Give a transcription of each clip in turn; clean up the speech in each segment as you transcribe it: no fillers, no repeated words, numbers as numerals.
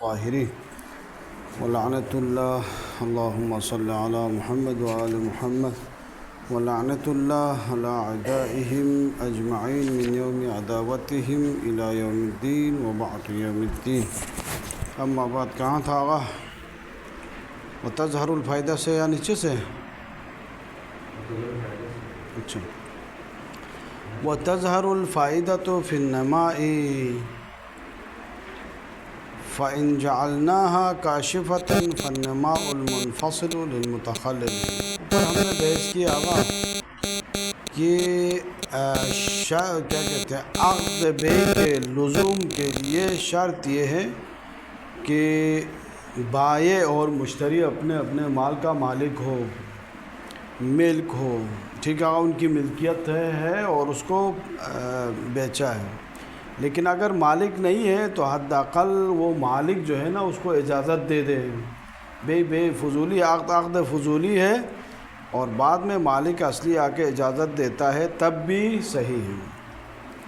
الطاهرين ولعنة الله اللهم صل على محمد وآل محمد ولعنة الله على أعدائهم أجمعين من يوم عداوتهم إلى يوم الدين وبعد يوم الدين اما بعد. کہاں تھا آغا؟ وتظہر الفائدہ سے یا نیچے سے؟ اچھا. وتظہر الفائدة في النماء فإن جعلناها كاشفة فالنماء المنفصل للمتخلل. ہم نے بحث کی آغا کہ کیا کہتے ہیں عقد بے کے لزوم کے لیے شرط یہ ہے کہ بائع اور مشتری اپنے اپنے مال کا مالک ہو، ملک ہو. ٹھیک ہے، ان کی ملکیت ہے اور اس کو بیچا ہے. لیکن اگر مالک نہیں ہے تو حد اقل وہ مالک جو ہے نا اس کو اجازت دے دے. بے فضولی عقد فضولی ہے اور بعد میں مالک اصلی آ کے اجازت دیتا ہے تب بھی صحیح ہے.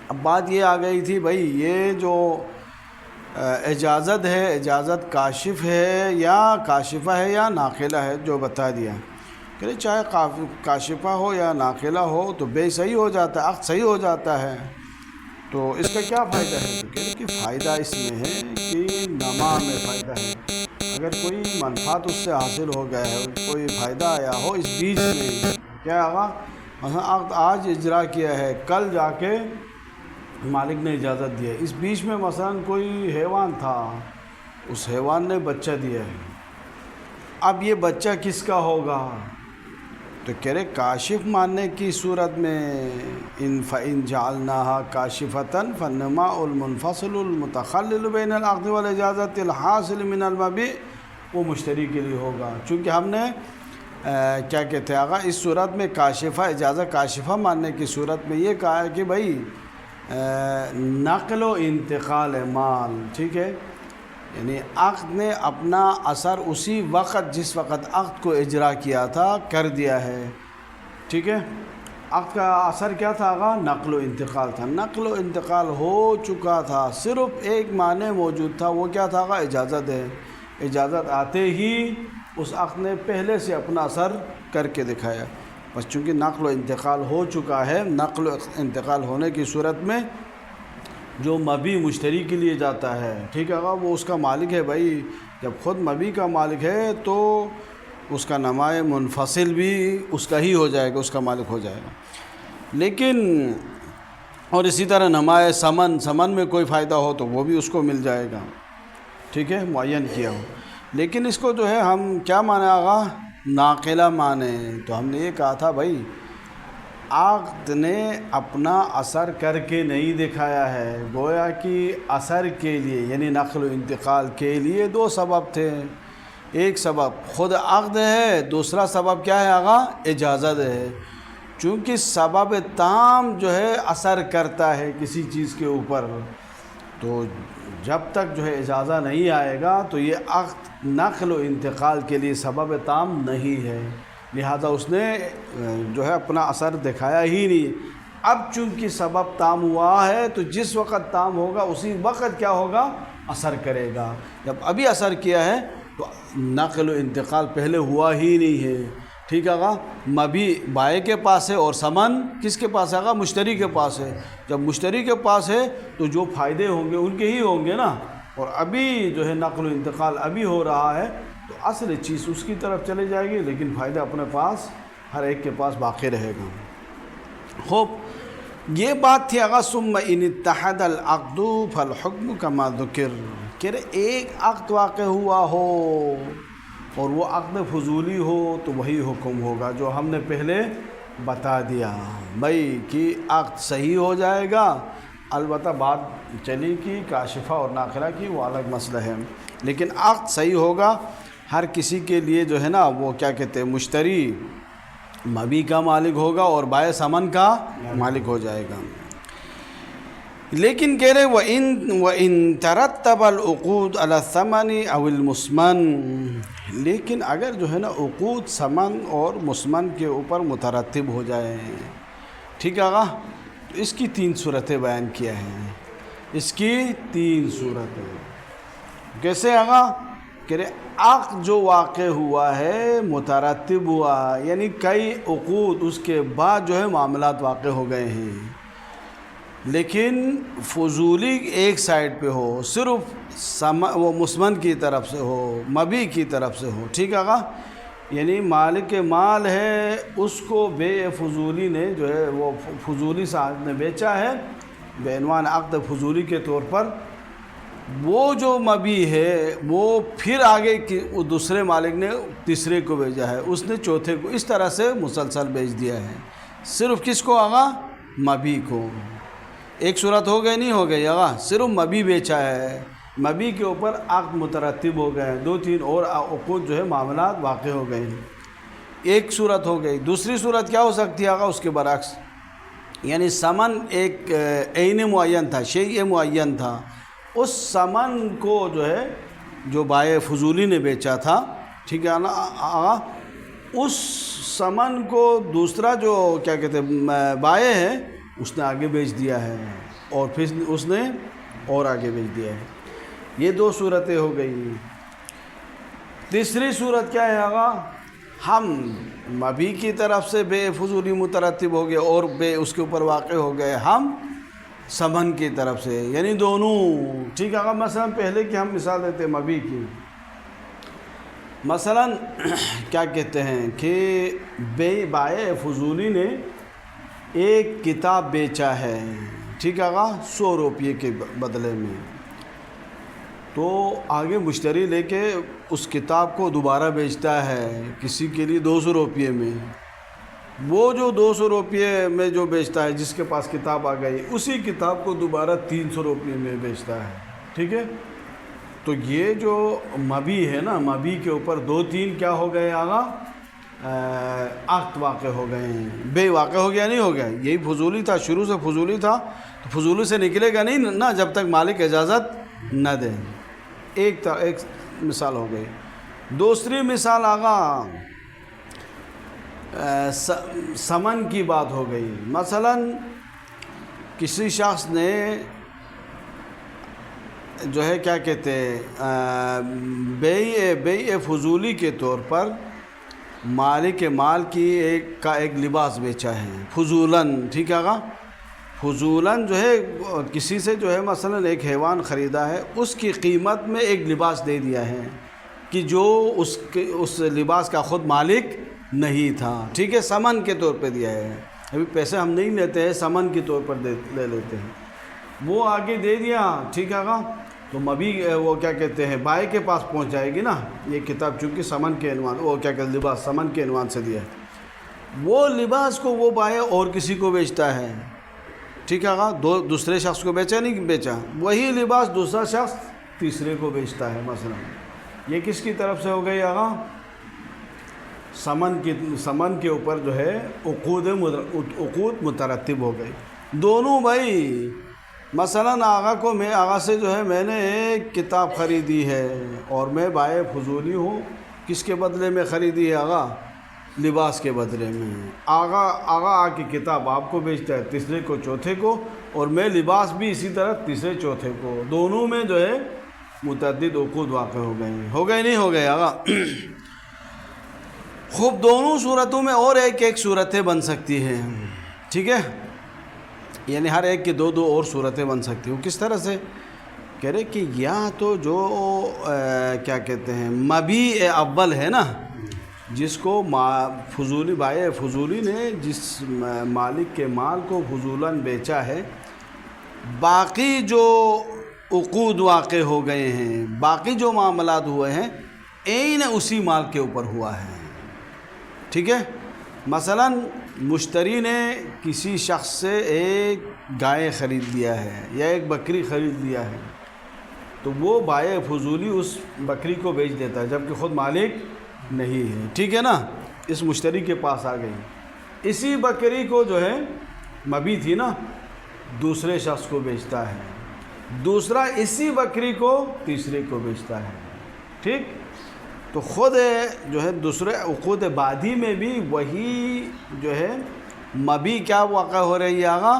اب بات یہ آ گئی تھی بھائی یہ جو اجازت ہے، اجازت کاشف ہے یا کاشفہ ہے یا ناقلہ ہے، جو بتا دیا کہ چاہے کاشفہ ہو یا ناقلہ ہو تو بے صحیح ہو جاتا ہے، عقد صحیح ہو جاتا ہے. تو اس کا کیا فائدہ ہے؟ تو کہہ کہ فائدہ اس میں ہے کہ نما میں فائدہ ہے. اگر کوئی منفعت اس سے حاصل ہو گیا ہے، کوئی فائدہ آیا ہو اس بیچ میں، کیا آگا مثلا عقد آج اجرا کیا ہے، کل جا کے مالک نے اجازت دیا ہے، اس بیچ میں مثلا کوئی حیوان تھا، اس حیوان نے بچہ دیا ہے. اب یہ بچہ کس کا ہوگا؟ تو کہہ رہے کاشف ماننے کی صورت میں فَإِن جَعَلْنَاهَا كَاشِفَةً فَالنَّمَاءُ الْمُنْفَصِلُ الْمُتَخَلِّلُ بَيْنَ الْعَقْدِ وَالْإِجَازَةِ الْحَاصِلِ مِنَ الْمَبِيعِ وہ مشتری کے لیے ہوگا. چونکہ ہم نے کیا کہتے ہیں آگا اس صورت میں کاشفہ اجازت کاشفہ ماننے کی صورت میں یہ کہا ہے کہ بھائی نقل و انتقال مال، ٹھیک ہے، یعنی عقد نے اپنا اثر اسی وقت جس وقت عقد کو اجرا کیا تھا کر دیا ہے. ٹھیک ہے، عقد کا اثر کیا تھا آغا؟ نقل و انتقال تھا. نقل و انتقال ہو چکا تھا، صرف ایک معنی موجود تھا، وہ کیا تھا آغا؟ اجازت ہے. اجازت آتے ہی اس عقد نے پہلے سے اپنا اثر کر کے دکھایا. بس چونکہ نقل و انتقال ہو چکا ہے، نقل و انتقال ہونے کی صورت میں جو مبی مشتری کے لیے جاتا ہے، ٹھیک ہے، وہ اس کا مالک ہے. بھائی جب خود مبی کا مالک ہے تو اس کا نمائے منفصل بھی اس کا ہی ہو جائے گا، اس کا مالک ہو جائے گا. لیکن اور اسی طرح نمائے سمن میں کوئی فائدہ ہو تو وہ بھی اس کو مل جائے گا، ٹھیک ہے، معین کیا ہو. لیکن اس کو جو ہے ہم کیا مانے آغا؟ ناقلہ مانے. تو ہم نے یہ کہا تھا بھائی عقد نے اپنا اثر کر کے نہیں دکھایا ہے، گویا کہ اثر کے لیے یعنی نقل و انتقال کے لیے دو سبب تھے. ایک سبب خود عقد ہے، دوسرا سبب کیا ہے آغا؟ اجازت ہے. چونکہ سبب تام جو ہے اثر کرتا ہے کسی چیز کے اوپر، تو جب تک جو ہے اجازت نہیں آئے گا تو یہ عقد نقل و انتقال کے لیے سبب تام نہیں ہے، لہذا اس نے جو ہے اپنا اثر دکھایا ہی نہیں. اب چونکہ سبب تام ہوا ہے تو جس وقت تام ہوگا اسی وقت کیا ہوگا؟ اثر کرے گا. جب ابھی اثر کیا ہے تو نقل و انتقال پہلے ہوا ہی نہیں ہے. ٹھیک ہے گا، مبی بائع کے پاس ہے اور سمن کس کے پاس ہے گا؟ مشتری کے پاس ہے. جب مشتری کے پاس ہے تو جو فائدے ہوں گے ان کے ہی ہوں گے نا، اور ابھی جو ہے نقل و انتقال ابھی ہو رہا ہے تو اصل چیز اس کی طرف چلے جائے گی، لیکن فائدہ اپنے پاس ہر ایک کے پاس باقی رہے گا. خوب، یہ بات تھی آغا ثم ان اتحد العقد فالحکم کما ذکر. کہ ایک عقد واقع ہوا ہو اور وہ عقد فضولی ہو تو وہی حکم ہوگا جو ہم نے پہلے بتا دیا بھائی کہ عقد صحیح ہو جائے گا. البتہ بات چلی کہ کاشفہ اور ناقلہ کی وہ الگ مسئلہ ہے، لیکن عقد صحیح ہوگا. ہر کسی کے لیے جو ہے نا وہ کیا کہتے ہیں مشتری مبی کا مالک ہوگا اور بائع سمن کا مالک ہو جائے گا. لیکن کہہ رہے وَإِن تَرَتَّبَ الْعُقُودُ عَلَى الثَّمَنِ أَوِ الْمُسْمَنِ. لیکن اگر جو ہے نا عقود ثمن اور مسمن کے اوپر مترتب ہو جائے، ٹھیک ہے آغا، تو اس کی 3 صورتیں بیان کیا ہیں. اس کی 3 صورتیں. کیسے آگا کہ عقد جو واقع ہوا ہے مترتب ہوا، یعنی کئی عقود اس کے بعد جو ہے معاملات واقع ہو گئے ہیں، لیکن فضولی ایک سائڈ پہ ہو، صرف وہ مسمن کی طرف سے ہو، مبی کی طرف سے ہو، ٹھیک ہے آقا، یعنی مالک مال ہے اس کو بے فضولی نے جو ہے وہ فضولی صاحب نے بیچا ہے بعنوان عقد فضولی کے طور پر، وہ جو مبی ہے وہ پھر آگے کی دوسرے مالک نے تیسرے کو بھیجا ہے، اس نے چوتھے کو، اس طرح سے مسلسل بیچ دیا ہے، صرف کس کو آگا؟ مبی کو۔ ایک صورت ہو گئی نہیں ہو گئی آگا، صرف مبی بیچا ہے، مبی کے اوپر عقد مترتب ہو گئے، دو تین اور عقود جو ہے معاملات واقع ہو گئے ہیں، ایک صورت ہو گئی۔ دوسری صورت کیا ہو سکتی ہے آگا؟ اس کے برعکس، یعنی ثمن ایک عین معین تھا، شیء معین تھا، اس ثمن کو جو ہے جو بائع فضولی نے بیچا تھا، ٹھیک ہے نا آقا، اس ثمن کو دوسرا جو کیا کہتے ہیں بائع ہے اس نے آگے بیچ دیا ہے، اور پھر اس نے اور آگے بیچ دیا ہے۔ یہ دو صورتیں ہو گئی۔ تیسری صورت کیا ہے آقا؟ ہم مبی کی طرف سے بے فضولی مترتب ہو گئے اور بے اس کے اوپر واقع ہو گئے ہم ثمن کی طرف سے، یعنی دونوں، ٹھیک ہے آقا۔ مثلا پہلے کی ہم مثال دیتے ہیں مبی کی، مثلا کیا کہتے ہیں کہ بائع فضولی نے ایک کتاب بیچا ہے، ٹھیک ہے آقا، 100 روپے کے بدلے میں، تو آگے مشتری لے کے اس کتاب کو دوبارہ بیچتا ہے کسی کے لیے 200 روپے میں، وہ جو 200 روپے میں جو بیچتا ہے، جس کے پاس کتاب آ گئی، اسی کتاب کو دوبارہ 300 روپے میں بیچتا ہے، ٹھیک ہے۔ تو یہ جو مبی ہے نا، مبی کے اوپر دو تین کیا ہو گئے آگا؟ عقد واقع ہو گئے ہیں، بے واقع ہو گیا نہیں ہو گیا، یہی فضولی تھا، شروع سے فضولی تھا، تو فضولی سے نکلے گا نہیں نا جب تک مالک اجازت نہ دے۔ ایک مثال ہو گئی۔ دوسری مثال آگا ثمن کی بات ہو گئی، مثلا کسی شخص نے جو ہے کیا کہتے ہیں بیع فضولی کے طور پر مالک مال کی ایک لباس بیچا ہے فضولاً، ٹھیک ہے آقا، فضولاً جو ہے کسی سے جو ہے مثلا ایک حیوان خریدا ہے، اس کی قیمت میں ایک لباس دے دیا ہے کہ جو اس لباس کا خود مالک نہیں تھا، ٹھیک ہے، ثمن کے طور پہ دیا ہے، ابھی پیسے ہم نہیں لیتے ہیں، ثمن کے طور پر لے لیتے ہیں، وہ آگے دے دیا، ٹھیک ہے آقا، تو مبی وہ کیا کہتے ہیں بائع کے پاس پہنچ جائے گی نا یہ کتاب، چونکہ ثمن کے عنوان، وہ کیا کہتے ہیں لباس ثمن کے عنوان سے دیا ہے، وہ لباس کو وہ بائع اور کسی کو بیچتا ہے، ٹھیک ہے آقا، دوسرے شخص کو بیچا نہیں بیچا، وہی لباس دوسرا شخص تیسرے کو بیچتا ہے، مثلا یہ کس کی طرف سے ہو گئی آقا؟ ثمن کے اوپر جو ہے عقود مترتب ہو گئی، دونوں بھائی، مثلا آغا سے جو ہے میں نے ایک کتاب خریدی ہے اور میں بائع فضولی ہوں، کس کے بدلے میں خریدی ہے آغا؟ لباس کے بدلے میں، آغا آ کے کتاب آپ کو بیچتا ہے، تیسرے کو چوتھے کو، اور میں لباس بھی اسی طرح تیسرے چوتھے کو، دونوں میں جو ہے متعدد عقود واقع ہو گئے ہیں، ہو گئے نہیں ہو گئے آغا؟ خوب، دونوں صورتوں میں اور ایک صورتیں بن سکتی ہیں، ٹھیک ہے، یعنی ہر ایک کی دو اور صورتیں بن سکتی ہیں، کس طرح سے؟ کہہ رہے کہ یا تو جو کیا کہتے ہیں مبی اول ہے نا، جس کو بائع فضولی نے جس مالک کے مال کو فضولاً بیچا ہے، باقی جو عقود واقع ہو گئے ہیں، باقی جو معاملات ہوئے ہیں، عین اسی مال کے اوپر ہوا ہے، ٹھیک ہے۔ مثلا مشتری نے کسی شخص سے ایک گائے خرید لیا ہے یا ایک بکری خرید لیا ہے، تو وہ بائع فضولی اس بکری کو بیچ دیتا ہے جبکہ خود مالک نہیں ہے، ٹھیک ہے نا، اس مشتری کے پاس آ گئی، اسی بکری کو جو ہے مبی تھی نا، دوسرے شخص کو بیچتا ہے، دوسرا اسی بکری کو تیسرے کو بیچتا ہے، ٹھیک، تو خود جو ہے دوسرے عقود بعدی میں بھی وہی جو ہے مبی کیا واقع ہو رہی ہے آگا؟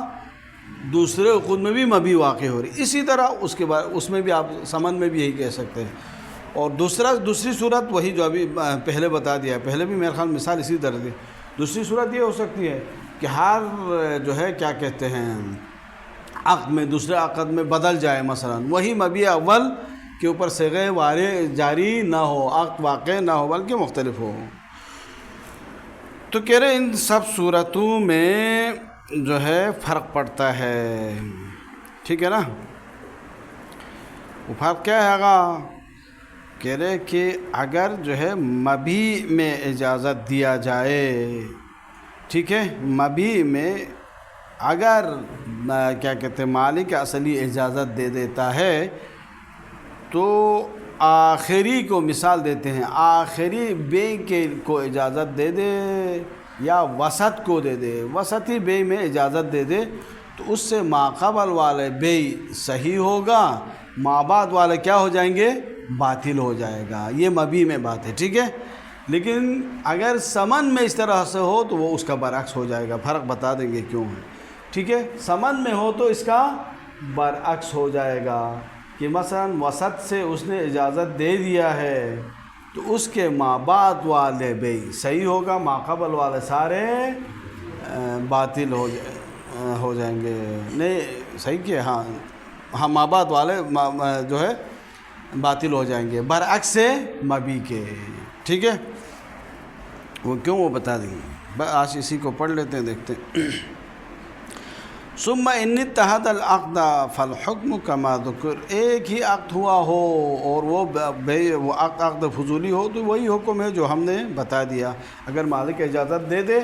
دوسرے عقود میں بھی مبی واقع ہو رہی. اسی طرح اس کے بعد اس میں بھی آپ سمن میں بھی یہی کہہ سکتے ہیں. اور دوسری صورت وہی جو ابھی پہلے بتا دیا ہے، پہلے بھی میرے خیال مثال اسی طرح دی. دوسری صورت یہ ہو سکتی ہے کہ ہر جو ہے کیا کہتے ہیں عقد میں دوسرے عقد میں بدل جائے، مثلا وہی مبی اول کے اوپر صیغہ جاری نہ ہو، عقد واقع نہ ہو بلکہ مختلف ہو. تو کہہ رہے ان سب صورتوں میں جو ہے فرق پڑتا ہے. ٹھیک ہے نا؟ وہ فرق کیا ہے گا؟ کہہ رہے کہ اگر جو ہے مبی میں اجازت دیا جائے، ٹھیک ہے، مبی میں اگر کیا کہتے ہیں مالک اصلی اجازت دے دیتا ہے تو آخری کو مثال دیتے ہیں، آخری بے کو اجازت دے دے یا وسط کو دے دے، وسطی بے میں اجازت دے دے تو اس سے ماقبل والے بے صحیح ہوگا، ما بعد والے کیا ہو جائیں گے؟ باطل ہو جائے گا. یہ مبی میں بات ہے. ٹھیک ہے، لیکن اگر سمن میں اس طرح سے ہو تو وہ اس کا برعکس ہو جائے گا. فرق بتا دیں گے کیوں ہے. ٹھیک ہے، سمن میں ہو تو اس کا برعکس ہو جائے گا کہ مثلا وسط سے اس نے اجازت دے دیا ہے تو اس کے ما بعد والے بے صحیح ہوگا، ما قبل والے سارے باطل ہو جائیں گے. نہیں صحیح کہ ہاں ما بعد والے جو ہے باطل ہو جائیں گے برعکس سے مبی کے. ٹھیک ہے، وہ کیوں وہ بتا دیں گے. بس آج اسی کو پڑھ لیتے ہیں، دیکھتے ہیں. ثم ان اتحد العقد فالحکم کما ذکر، ایک ہی عقد ہوا ہو اور وہ عقد فضولی ہو تو وہی حکم ہے جو ہم نے بتا دیا. اگر مالک اجازت دے دے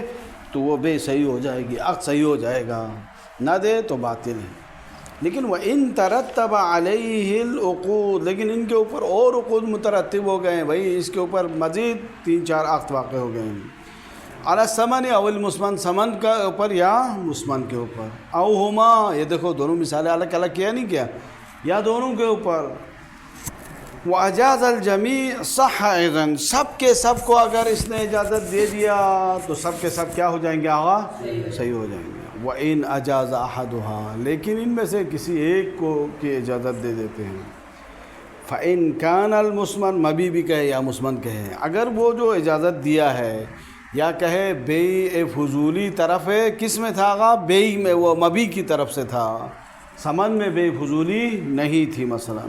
تو وہ بے صحیح ہو جائے گی، عقد صحیح ہو جائے گا، نہ دے تو باطل ہے. لیکن وَإِن تَرَتَّبَ عَلَيْهِ الْعُقُودُ، لیکن ان کے اوپر اور عقود مترتب ہو گئے ہیں. بھائی اس کے اوپر مزید 3-4 عقد واقع ہو گئے ہیں. علی الثمن او المسمن، سمن کا اوپر یا مسمن کے اوپر، او ہما، یہ دیکھو دونوں مثالیں الگ الگ کیا نہیں کیا، یا دونوں کے اوپر. وَأَجَازَ الْجَمِيعَ صَحَّ أَيْضًا، سب کے سب کو اگر اس نے اجازت دے دیا تو سب کے سب کیا ہو جائیں گے؟ آغا صحیح ہو جائیں گے. وَإِنْ أَجَازَ أَحَدُهَا، لیکن ان میں سے کسی ایک کو کی اجازت دے دیتے ہیں. فَإِنْ كَانَ الْمُسْمَنْ، مبی بھی کہے یا مسمن کہے، اگر وہ جو اجازت دیا ہے یا کہے بے فضولی طرف ہے، کس میں تھا آغا؟ بے میں، وہ مبی کی طرف سے تھا، سمن میں بے فضولی نہیں تھی. مثلا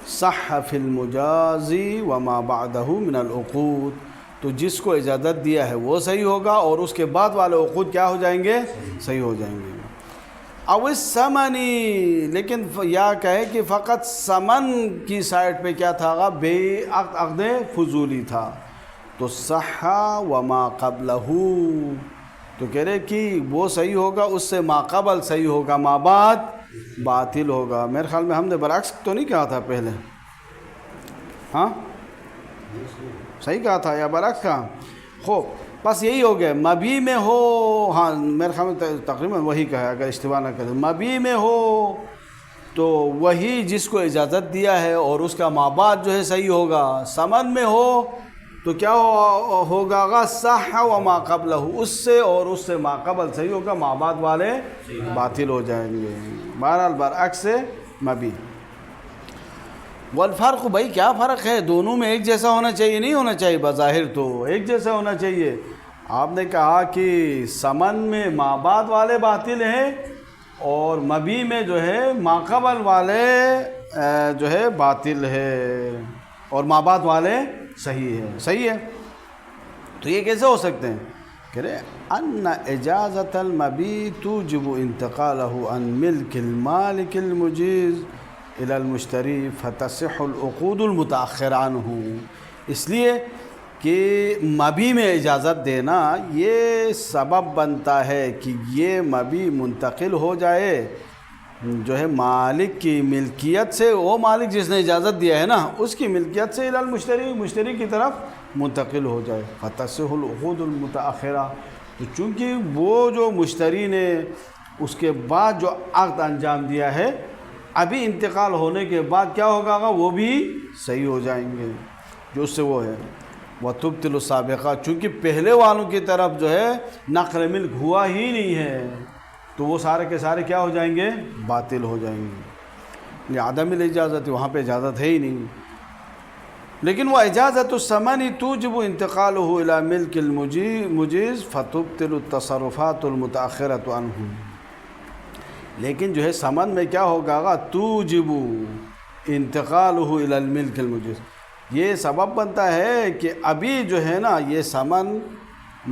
صح فی المجازی وما بعدہ من العقود، تو جس کو اجازت دیا ہے وہ صحیح ہوگا اور اس کے بعد والے عقود کیا ہو جائیں گے؟ صحیح ہو جائیں گے. او الثمنی، لیکن یا کہے کہ فقط سمن کی سائٹ پہ کیا تھا؟ بے عقد فضولی تھا تو صح وما قبلہ، تو کہہ رہے کہ وہ صحیح ہوگا، اس سے ما قبل صحیح ہوگا، ما بعد باطل ہوگا. میرے خیال میں ہم نے برعکس تو نہیں کہا تھا پہلے؟ ہاں صحیح کہا تھا یا برعکس کہا؟ خوب، بس یہی ہو گیا. مبی میں ہو، ہاں میرے خیال میں تقریباً وہی کہا ہے، اگر اشتباہ نہ کرے. مبی میں ہو تو وہی جس کو اجازت دیا ہے اور اس کا ما بعد جو ہے صحیح ہوگا. سمن میں ہو تو کیا ہوگا گا؟ صح وما قبلہ، اس سے اور اس سے ما قبل صحیح ہوگا، ما بعد والے باطل ہو جائیں گے. بہرحال برعکس سے مبی. والفرق، بھائی کیا فرق ہے؟ دونوں میں ایک جیسا ہونا چاہیے؟ نہیں ہونا چاہیے، بظاہر تو ایک جیسا ہونا چاہیے. آپ نے کہا کہ سمن میں ما بعد والے باطل ہیں اور مبی میں جو ہے ما قبل والے جو ہے باطل ہے اور ما بعد والے صحیح ہے. صحیح ہے، تو یہ کیسے ہو سکتے ہیں؟ کہہ رہے ان اجازت المبی توجب انتقالہ عن ملک المالک المجیز الى المشتری فتصح العقود المتاخر عنہ. اس لیے کہ مبی میں اجازت دینا یہ سبب بنتا ہے کہ یہ مبی منتقل ہو جائے جو ہے مالک کی ملکیت سے، وہ مالک جس نے اجازت دیا ہے نا اس کی ملکیت سے، الی المشتری، مشتری کی طرف منتقل ہو جائے. فتصح العقود المتاخرہ، تو چونکہ وہ جو مشتری نے اس کے بعد جو عقد انجام دیا ہے، ابھی انتقال ہونے کے بعد کیا ہوگا گا؟ وہ بھی صحیح ہو جائیں گے جو اس سے وہ ہے. وَتُبْطِلُ السَّابِقَةَ، چونکہ پہلے والوں کی طرف جو ہے نقل ملک ہوا ہی نہیں ہے، تو وہ سارے کے سارے کیا ہو جائیں گے؟ باطل ہو جائیں گے. عدم الاجازت وہاں پہ اجازت ہے ہی نہیں. لیکن وہ اجازت الثمن توجب انتقالہ الی ملک المجیز فتبطل التصرفات المتأخرۃ عنہ. لیکن جو ہے ثمن میں کیا ہوگا؟ توجب انتقالہ الی الملک المجیز، یہ سبب بنتا ہے کہ ابھی جو ہے نا یہ ثمن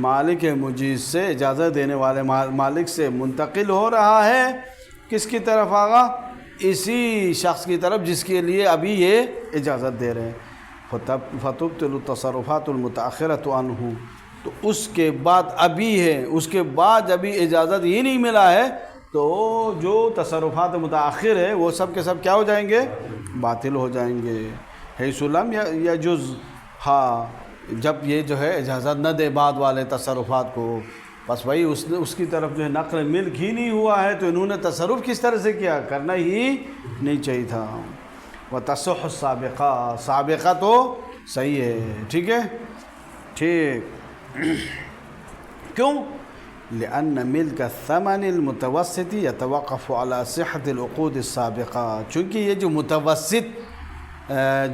مالک مجیز سے، اجازت دینے والے مالک سے منتقل ہو رہا ہے. کس کی طرف آگا؟ اسی شخص کی طرف جس کے لیے ابھی یہ اجازت دے رہے ہیں. فتبطل التصرفات المتأخرۃ عنہ، تو اس کے بعد ابھی ہے، اس کے بعد ابھی اجازت ہی نہیں ملا ہے، تو جو تصرفات متأخر ہے وہ سب کے سب کیا ہو جائیں گے؟ باطل ہو جائیں گے. حیث لم یجز، ہاں جب یہ جو ہے اجازت نہ دے بعد والے تصرفات کو، بس بھائی اس کی طرف جو ہے نقل ملک ہی نہیں ہوا ہے، تو انہوں نے تصرف کس طرح سے کیا؟ کرنا ہی نہیں چاہیے تھا. وتصح السابقہ، سابقہ تو صحیح ہے. ٹھیک ہے، ٹھیک. کیوں؟ لأن ملک الثمن المتوسط يتوقف على صحة العقود السابقہ، چونکہ یہ جو متوسط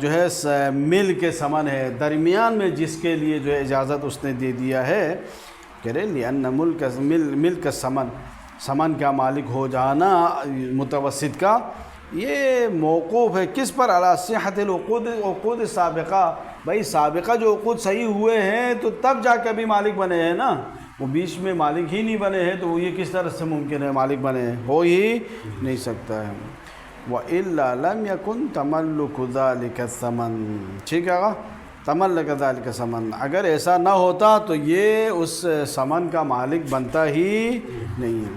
جو ہے ملک ثمن ہے، درمیان میں جس کے لیے جو ہے اجازت اس نے دے دیا ہے، کہہ رہے لأن ملک ثمن کا مالک ہو جانا متوسط کا، یہ موقوف ہے کس پر؟ علی صحت العقود السابقہ. بھائی سابقہ جو عقود صحیح ہوئے ہیں تو تب جا کے بھی مالک بنے ہیں نا، وہ بیچ میں مالک ہی نہیں بنے ہیں، تو وہ یہ کس طرح سے ممکن ہے مالک بنے ہیں؟ ہو ہی نہیں سکتا ہے. وَإِلَّا لَمْ يَكُنْ تَمَلُّكُ ذَلِكَ الثَّمَنِ. ٹھیک ہے گا، تملک ذَلِكَ الثَّمَنِ، اگر ایسا نہ ہوتا تو یہ اس ثمن کا مالک بنتا ہی نہیں ہے.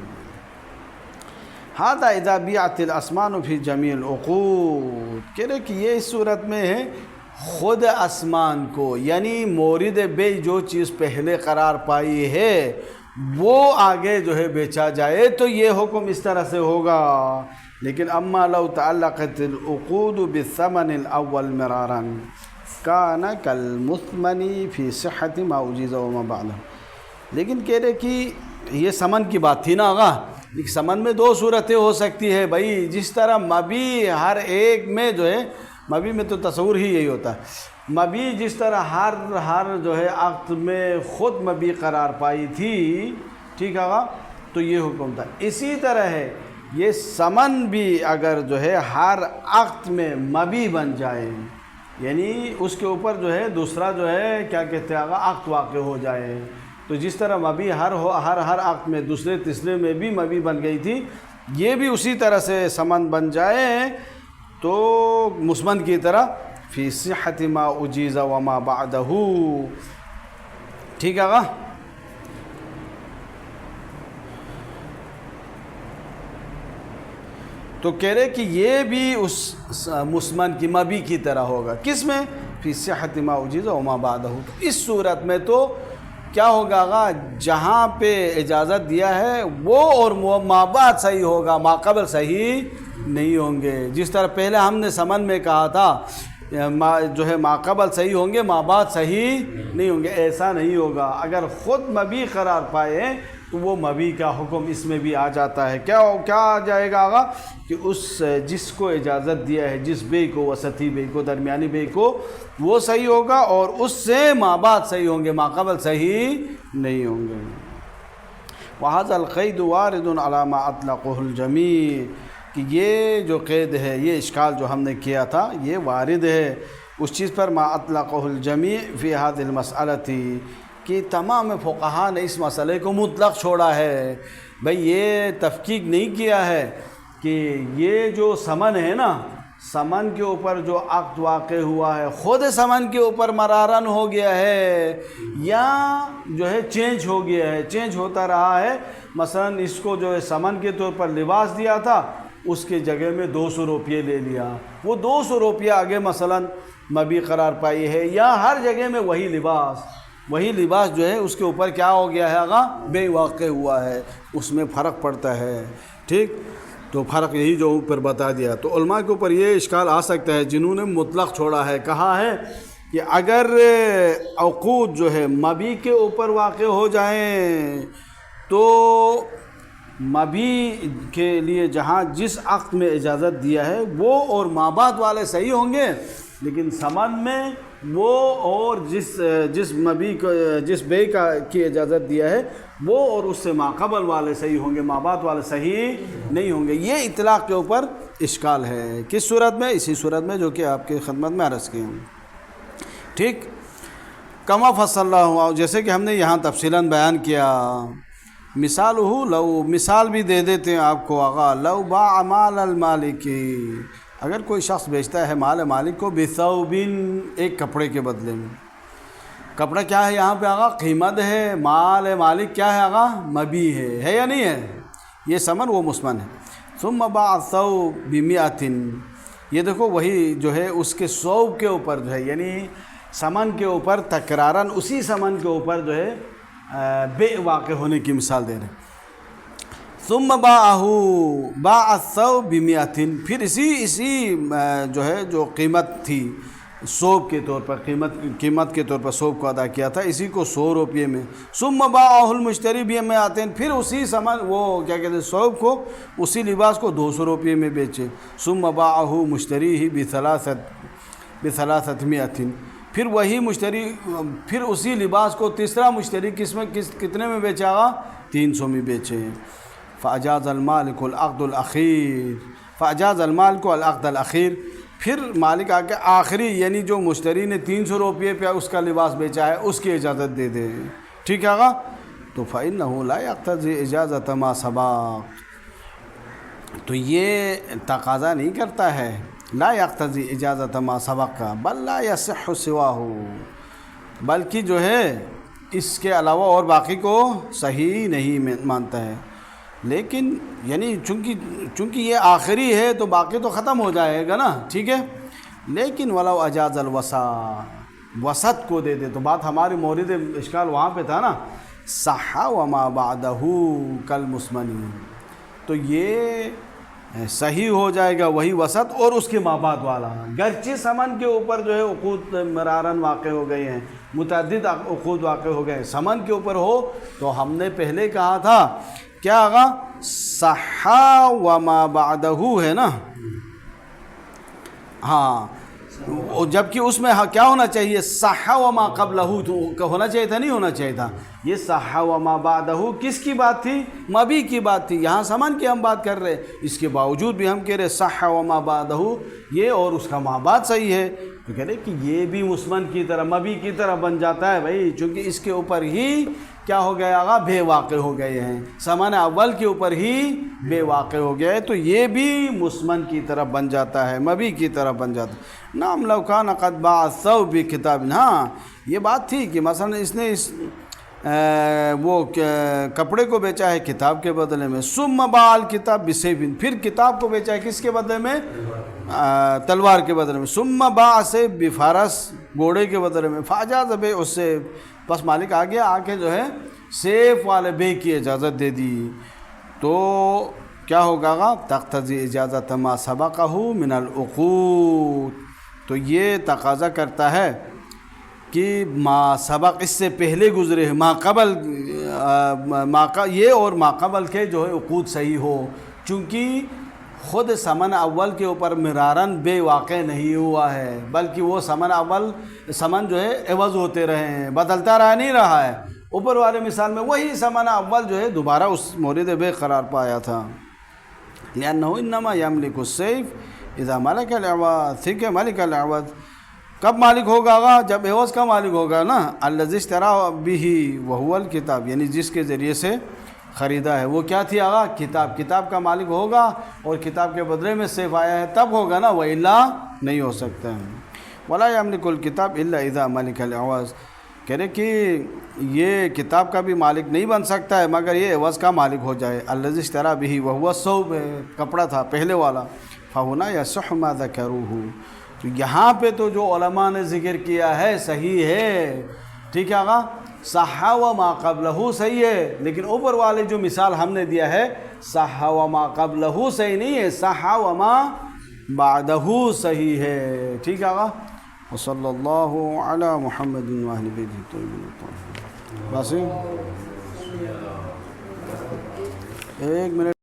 هذا اذا بیعت الاسمان فی جمیع العقود، کہہ رہے کہ یہ اس صورت میں ہے خود اسمان کو، یعنی مورد بیع جو چیز پہلے قرار پائی ہے وہ آگے جو ہے بیچا جائے تو یہ حکم اس طرح سے ہوگا. لیکن اما لو تعلقت العقود بالثمن الاول مرارا کان کالمثمن فی صحت ما اجیز وما بعدہ. لیکن کہہ رہے کہ یہ ثمن کی بات تھی نا آغا، ثمن میں دو صورتیں ہو سکتی ہے بھائی. جس طرح مبی ہر ایک میں جو ہے، مبی میں تو تصور ہی یہی ہوتا ہے، مبی جس طرح ہر جو ہے عقد میں خود مبی قرار پائی تھی، ٹھیک ہے آغا، تو یہ حکم تھا. اسی طرح ہے یہ ثمن بھی اگر جو ہے ہر عقد میں مبی بن جائے، یعنی اس کے اوپر جو ہے دوسرا جو ہے کیا کہتے ہیں آغا، عقد واقع ہو جائے، تو جس طرح مبی ہر عقد میں دوسرے تیسرے میں بھی مبی بن گئی تھی، یہ بھی اسی طرح سے ثمن بن جائے تو مثمن کی طرح فی صحت ما اجیز وما بعدہ. ٹھیک ہے آغا. تو کہہ رہے کہ یہ بھی اس مثمن کی مبی کی طرح ہوگا. کس میں؟ فی صحت ما اجیز وما بعدہ. اس صورت میں تو کیا ہوگا آغا، جہاں پہ اجازت دیا ہے وہ اور ما بعد صحیح ہوگا، ما قبل صحیح نہیں ہوں گے. جس طرح پہلے ہم نے ثمن میں کہا تھا جو ہے ما قبل صحیح ہوں گے، ما بعد صحیح نہیں ہوں گے، ایسا نہیں ہوگا. اگر خود مبی قرار پائے تو وہ مبی کا حکم اس میں بھی آ جاتا ہے. کیا آ جائے گا آغا کہ اس جس کو اجازت دیا ہے، جس بے کو، وسطی بے کو، درمیانی بے کو، وہ صحیح ہوگا اور اس سے ما بعد صحیح ہوں گے، ما قبل صحیح نہیں ہوں گے. وَهَذَا الْقَيْدُ وَارِدٌ عَلَى مَا أَطْلَقَهُ الْجَمِيعُ، کہ یہ جو قید ہے، یہ اشکال جو ہم نے کیا تھا، یہ وارد ہے اس چیز پر ما اطلقہ الجمیع فی هذه المسألة، کہ تمام فقہا نے اس مسئلے کو مطلق چھوڑا ہے. بھئی یہ تفکیک نہیں کیا ہے کہ یہ جو ثمن ہے نا، ثمن کے اوپر جو عقد واقع ہوا ہے خود ثمن کے اوپر مرارن ہو گیا ہے یا جو ہے چینج ہو گیا ہے، چینج ہوتا رہا ہے. مثلا اس کو جو ہے ثمن کے طور پر لباس دیا تھا، اس کے جگہ میں 200 روپیے لے لیا، وہ 200 روپیہ آگے مثلا مبی قرار پائی ہے، یا ہر جگہ میں وہی لباس جو ہے اس کے اوپر کیا ہو گیا ہے آغا، بے واقع ہوا ہے. اس میں فرق پڑتا ہے. ٹھیک، تو فرق یہی جو اوپر بتا دیا. تو علماء کے اوپر یہ اشکال آ سکتا ہے جنہوں نے مطلق چھوڑا ہے، کہا ہے کہ اگر عقود جو ہے مبی کے اوپر واقع ہو جائیں تو مبی کے لیے جہاں جس عقد میں اجازت دیا ہے وہ اور ماں بعد والے صحیح ہوں گے، لیکن ثمن میں وہ اور جس مبی کو جس بے کی اجازت دیا ہے وہ اور اس سے ماقبل والے صحیح ہوں گے، ماں بعد والے صحیح نہیں ہوں گے۔ یہ اطلاق کے اوپر اشکال ہے، کس صورت میں؟ اسی صورت میں جو کہ آپ کے خدمت میں عرض کی ہوں، ٹھیک۔ کما فصل اللہ، جیسے کہ ہم نے یہاں تفصیلاً بیان کیا، مثال ہو لو، مثال بھی دے دیتے ہیں آپ کو آغا، لو باع مال المالک، اگر کوئی شخص بیچتا ہے مال مالک کو بثوب، ایک کپڑے کے بدلے میں۔ کپڑا کیا ہے یہاں پہ آغا؟ قیمت ہے، مال مالک کیا ہے آغا؟ مبی ہے یا نہیں ہے؟ یہ ثمن وہ مسمن ہے۔ ثم باع الثوب ب100، یہ دیکھو وہی جو ہے اس کے ثوب کے اوپر جو ہے، یعنی ثمن کے اوپر تکراراً اسی ثمن کے اوپر جو ہے بے واقع ہونے کی مثال دے رہے ہیں۔ ثم باع الثوب ب100، پھر اسی جو ہے جو قیمت تھی ثوب کے طور پر، قیمت کے طور پر ثوب کو ادا کیا تھا، اسی کو 100 روپے میں۔ ثم باعہ المشتری ب100، پھر اسی ثمن وہ کیا کہتے ہیں ثوب کو، اسی لباس کو 200 روپے میں بیچے۔ ثم باعہ مشتری ہی ب300، پھر وہی مشتری پھر اسی لباس کو تیسرا مشتری کتنے میں بیچا گا؟ 300 میں بیچے۔ فاجاز المالک العقد الاخیر، فاجاز المالک العقد الاخیر، پھر مالک آ کے آخری یعنی جو مشتری نے 300 روپے پہ اس کا لباس بیچا ہے اس کی اجازت دے دے، ٹھیک ہے آقا؟ تو فإنہ لا یقتضی اجازت ما سبق، تو یہ تقاضا نہیں کرتا ہے لا یقتضی اجازت ما سبق کا، بل لا یصح سواہ، بلکہ جو ہے اس کے علاوہ اور باقی کو صحیح نہیں مانتا ہے۔ لیکن یعنی چونکہ یہ آخری ہے تو باقی تو ختم ہو جائے گا نا، ٹھیک ہے، لیکن ولو اجاز وسط کو دے دے، تو بات ہماری مورد اشکال وہاں پہ تھا نا، صح وما بعدہ کالمسمن، تو یہ صحیح ہو جائے گا وہی وسط اور اس کے ماں بعد والا، گرچہ ثمن کے اوپر جو ہے عقود مراراً واقع ہو گئے ہیں، متعدد عقود واقع ہو گئے ہیں، ثمن کے اوپر ہو تو ہم نے پہلے کہا تھا کیا آگا؟ صح وما بعدہ ہے نا، ہاں، جبکہ اس میں کیا ہونا چاہیے؟ صح وما قبلہ تو ہونا چاہیے تھا، نہیں ہونا چاہیے تھا۔ یہ صح وما بعدہ کس کی بات تھی؟ مبی کی بات تھی، یہاں ثمن کی ہم بات کر رہے، اس کے باوجود بھی ہم کہہ رہے صح وما بعدہ، یہ اور اس کا ماں بعد صحیح ہے، تو کہہ رہے کہ یہ بھی مسمن کی طرح مبی کی طرح بن جاتا ہے بھائی، چونکہ اس کے اوپر ہی کیا ہو گیا آگا؟ بے واقع ہو گئے ہیں، ثمن اول کے اوپر ہی بے واقع ہو گیا ہے، تو یہ بھی مسمن کی طرح بن جاتا ہے، مبی کی طرح بن جاتا ہے۔ نعم لو کان قد باع الثوب بکتاب، ہاں یہ بات تھی کہ مثلا اس نے وہ کپڑے کو بیچا ہے کتاب کے بدلے میں، ثم باع الکتاب بسیف، پھر کتاب کو بیچا ہے کس کے بدلے میں؟ تلوار کے بدلے میں، ثم باع سیف بفارس، گھوڑے کے بدلے میں، فاجاز بے اس سے، بس مالک آ گیا، آ کے جو ہے سیف والے بے کی اجازت دے دی، تو کیا ہوگا گا؟ تقتضی اجازت ما سبقہ من العقود، تو یہ تقاضا کرتا ہے کہ ما سبق اس سے پہلے گزرے ہیں، ما قبل یہ اور ما قبل کے جو ہے عقود صحیح ہو، چونکہ خود ثمن اول کے اوپر مراراً بے واقع نہیں ہوا ہے، بلکہ وہ ثمن جو ہے عوض ہوتے رہے ہیں، بدلتا نہیں رہا ہے، اوپر والے مثال میں وہی ثمن اول جو ہے دوبارہ اس مورد بے قرار پایا تھا۔ لأنہ انما یملک السیف اذا ملک العوض، ٹھیک ہے، ملک العوض کب مالک ہوگا گا؟ جب عوض کا مالک ہوگا نا، الذی اشترى به وهو الکتاب، یعنی جس کے ذریعے سے خریدا ہے، وہ کیا تھی آگا؟ کتاب، کتاب کا مالک ہوگا اور کتاب کے بدلے میں سیف آیا ہے تب ہوگا نا، وَإِلَّا نہیں ہو سکتا ہے۔ وَلَا يَمْلِكُ الْكِتَابِ إِلَّا إِذَا مَلِكَ الْعِوَض، کہہ رہے کہ یہ کتاب کا بھی مالک نہیں بن سکتا ہے مگر یہ عوض کا مالک ہو جائے، الذی اشترى به وهو الثوب، کپڑا تھا پہلے والا، فَهُنَا يَصِحُّ مَا ذَكَرُوهُ، تو یہاں پہ تو جو علماء نے ذکر کیا ہے صحیح ہے، ٹھیک ہے آقا، صح وما قبلہ صحیح ہے، لیکن اوپر والے جو مثال ہم نے دیا ہے صح وما قبلہ صحیح نہیں ہے، صح وما بعدہ صحیح ہے، ٹھیک ہے آقا۔ وصلی اللہ علی محمد وآل بیتہ الطاہرین۔ بس ایک منٹ